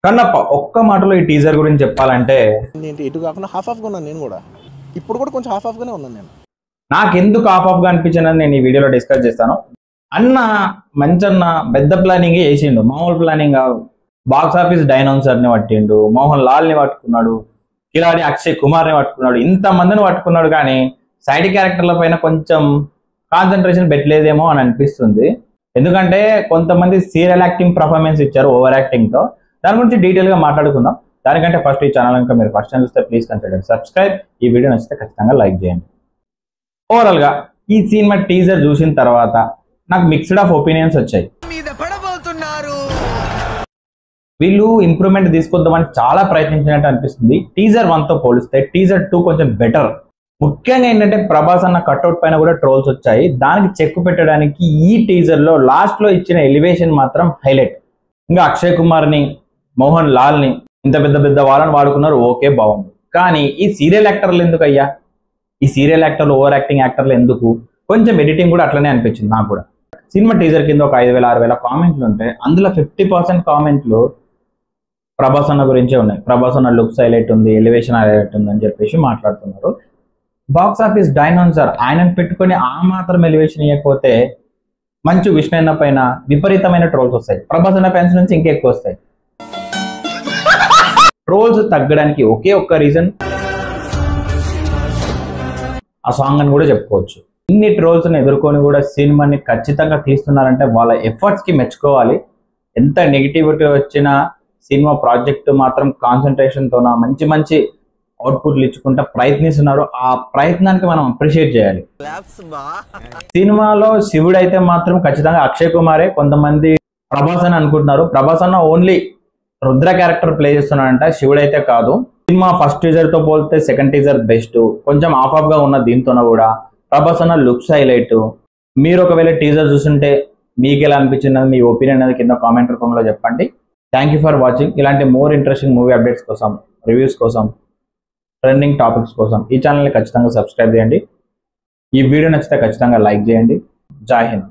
కన్నప్ప ఒక్క మాటలో ఈ టీజర్ గురించి చెప్పాలంటే ఏంటి ఇటు కాకుండా హాఫ్ గా ఉన్నాను నేను కూడా. ఇప్పుడు కూడా కొంచెం హాఫ్ గానే ఉన్నాను నేను. నాకెందుకు గా అనిపించిందని నేను ఈ వీడియోలో డిస్కస్ చేస్తాను. అన్న మంచన్న పెద్ద ప్లానింగ్ చేసిండు, మామూలు ప్లానింగ్ కాదు. బాక్స్ ఆఫీస్ డైనోసర్ని పట్టిండు, మోహన్ లాల్ని పట్టుకున్నాడు, కిలాడి అక్షయ్ కుమార్ని పట్టుకున్నాడు, ఇంతమందిని పట్టుకున్నాడు. కానీ సైడ్ క్యారెక్టర్ల పైన కొంచెం కాన్సన్ట్రేషన్ పెట్టలేదేమో అని అనిపిస్తుంది. ఎందుకంటే కొంతమంది సీరియల్ యాక్టింగ్ పర్ఫార్మెన్స్ ఇచ్చారు ఓవర్ యాక్టింగ్ తో. దాని గురించి డీటెయిల్ గా మాట్లాడుకుందాం. దానికంటే ఫస్ట్ ఈ ఛానల్ కనుక మీరు ఫస్ట్ టైం చూస్తే ప్లీజ్ కన్సిడర్ సబ్స్క్రైబ్. ఈ వీడియో నచ్చితే ఖచ్చితంగా లైక్ చేయండి. ఓవరాల్ గా ఈ సినిమా టీజర్ చూసిన తర్వాత నాకు మిక్స్డ్ ఆఫ్ ఒపీనియన్స్ వచ్చాయి. వీళ్ళు ఇంప్రూవ్మెంట్ తీసుకొద్దామని చాలా ప్రయత్నించినట్టు అనిపిస్తుంది. టీజర్ 1 తో పోలిస్తే టీజర్ 2 కొంచెం బెటర్. ముఖ్యంగా ఏంటంటే ప్రభాస్ అన్న కట్అవుట్ పైన కూడా ట్రోల్స్ వచ్చాయి. దానికి చెక్కు పెట్టడానికి ఈ టీజర్ లో లాస్ట్ లో ఇచ్చిన ఎలివేషన్ మాత్రం హైలైట్. ఇంకా అక్షయ్ కుమార్ ని, మోహన్ లాల్ ని, ఇంత పెద్ద పెద్ద వాళ్ళని వాడుకున్నారు, ఓకే బాగుంది. కానీ ఈ సీరియల్ యాక్టర్లు ఎందుకు అయ్యా? ఈ సీరియల్ యాక్టర్లు, ఓవర్ యాక్టింగ్ యాక్టర్లు ఎందుకు? కొంచెం ఎడిటింగ్ కూడా అట్లనే అనిపించింది నాకు కూడా. సినిమా టీజర్ కింద ఒక 5,000 6,000 కామెంట్లు ఉంటే అందులో 50% కామెంట్లు ప్రభాస్ అన్న గురించే ఉన్నాయి. ప్రభాస్ అన్న లుక్స్ హైలైట్ ఉంది, ఎలివేషన్ హైలైట్ ఉంది అని చెప్పేసి మాట్లాడుతున్నారు. బాక్స్ ఆఫీస్ డైనోసర్ ఆయనను పెట్టుకొని ఆ మాత్రం ఎలివేషన్ ఇవ్వకపోతే మంచు విష్ణు పైన విపరీతమైన ట్రోల్స్ వస్తాయి. ప్రభాస్ అన్న ఫ్యాన్స్ నుంచి ఇంకెక్కువ వస్తాయి. ట్రోల్స్ తగ్గడానికి ఒకే ఒక్క రీజన్ ఆ సాంగ్ అని కూడా చెప్పుకోవచ్చు. ఇన్ని ట్రోల్స్ ని ఎదుర్కొని కూడా సినిమాని ఖచ్చితంగా తీస్తున్నారంటే వాళ్ళ ఎఫర్ట్స్ కి మెచ్చుకోవాలి. ఎంత నెగిటివిటీ వచ్చినా సినిమా ప్రాజెక్ట్ మాత్రం కాన్సన్ట్రేషన్ తోన మంచి మంచి అవుట్పుట్లు ఇచ్చుకుంటా ప్రయత్నిస్తున్నారు. ఆ ప్రయత్నానికి మనం అప్రిషియేట్ చేయాలి. సినిమాలో శివుడు అయితే మాత్రం ఖచ్చితంగా అక్షయ్ కుమారే. కొంతమంది ప్రభాస్ అని అనుకుంటున్నారు. ప్రభాస్ అన్న ఓన్లీ రుద్ర క్యారెక్టర్ ప్లే చేస్తున్నాడంట, శివుడు అయితే కాదు. సినిమా ఫస్ట్ టీజర్ తో పోలితే సెకండ్ టీజర్ బెస్ట్. కొంచెం ఆఫ్ గా ఉన్న దీంతోన కూడా ప్రభాస్ అన్న లుక్స్ హైలైట్. మీరు ఒకవేళ టీజర్ చూస్తుంటే మీకు ఎలా అనిపించింది, మీ ఒపీనియన్ అనేది కింద కామెంట్ రూపంలో చెప్పండి. Thank you for watching. ఇలాంటి మోర్ ఇంట్రెస్టింగ్ మూవీ అప్డేట్స్ కోసం, రివ్యూస్ కోసం, ట్రెండింగ్ టాపిక్స్ కోసం ఈ ఛానల్ని ఖచ్చితంగా సబ్స్క్రైబ్ చేయండి. ఈ వీడియో నచ్చితే ఖచ్చితంగా లైక్ చేయండి. జై హింద్.